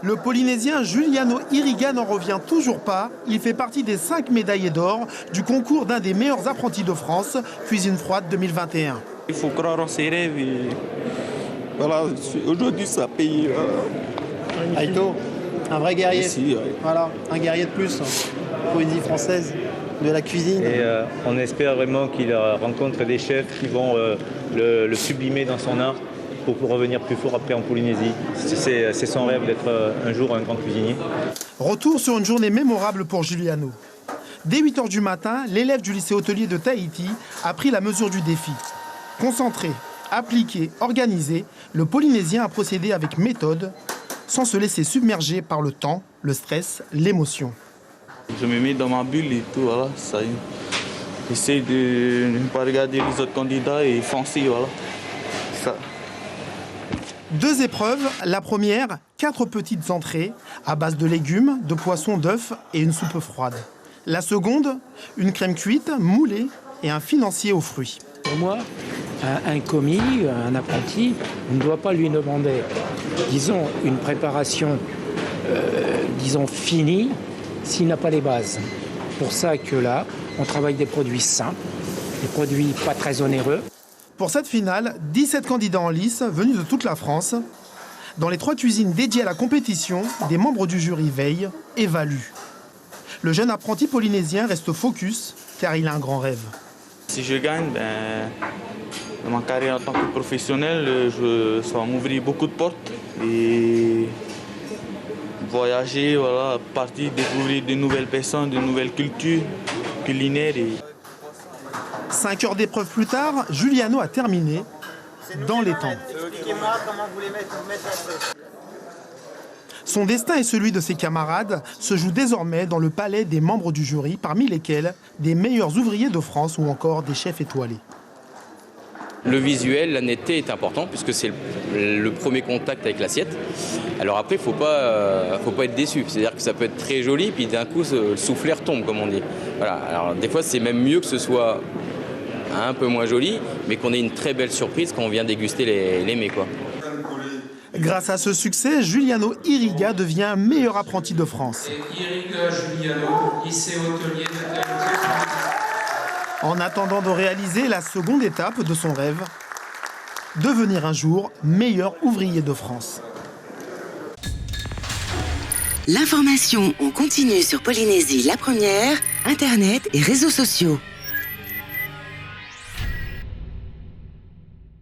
Le Polynésien Juliano Iriga n'en revient toujours pas. Il fait partie des 5 médaillés d'or du concours d'un des meilleurs apprentis de France, Cuisine Froide 2021. Il faut croire en ses rêves et voilà, aujourd'hui ça paye. Aïto, un vrai guerrier. Ici, ouais. Voilà, un guerrier de plus pour une vie française, de la cuisine. Et on espère vraiment qu'il rencontre des chefs qui vont le sublimer dans son art pour revenir plus fort après en Polynésie. C'est son rêve d'être un jour un grand cuisinier. Retour sur une journée mémorable pour Juliano. Dès 8 h du matin, l'élève du lycée hôtelier de Tahiti a pris la mesure du défi. Concentré, appliqué, organisé, le Polynésien a procédé avec méthode, sans se laisser submerger par le temps, le stress, l'émotion. Je me mets dans ma bulle et tout, voilà, ça y est. J'essaie de ne pas regarder les autres candidats et foncer, voilà. Ça. 2 épreuves. La première, 4 petites entrées à base de légumes, de poissons, d'œufs et une soupe froide. La seconde, une crème cuite, moulée et un financier aux fruits. Pour moi, un commis, un apprenti, on ne doit pas lui demander, disons, une préparation, finie, s'il n'a pas les bases. C'est pour ça que là, on travaille des produits simples, des produits pas très onéreux. Pour cette finale, 17 candidats en lice venus de toute la France. Dans les 3 cuisines dédiées à la compétition, des membres du jury veillent, évaluent. Le jeune apprenti polynésien reste focus car il a un grand rêve. Si je gagne, dans ma carrière en tant que professionnel, ça va m'ouvrir beaucoup de portes et voyager, voilà, partir, découvrir de nouvelles personnes, de nouvelles cultures culinaires. 5 heures d'épreuve plus tard, Juliano a terminé dans les temps. Son destin et celui de ses camarades se jouent désormais dans le palais des membres du jury, parmi lesquels des meilleurs ouvriers de France ou encore des chefs étoilés. Le visuel, la netteté est important puisque c'est le premier contact avec l'assiette. Alors après, faut pas être déçu. C'est-à-dire que ça peut être très joli, puis d'un coup, le soufflet retombe, comme on dit. Voilà. Alors des fois, c'est même mieux que ce soit un peu moins joli, mais qu'on ait une très belle surprise quand on vient déguster les mets, quoi. Grâce à ce succès, Juliano Iriga devient meilleur apprenti de France. Iriga Juliano, lycée hôtelier de Tahiti. En attendant de réaliser la seconde étape de son rêve, devenir un jour meilleur ouvrier de France. L'information en continu sur Polynésie la première, Internet et réseaux sociaux.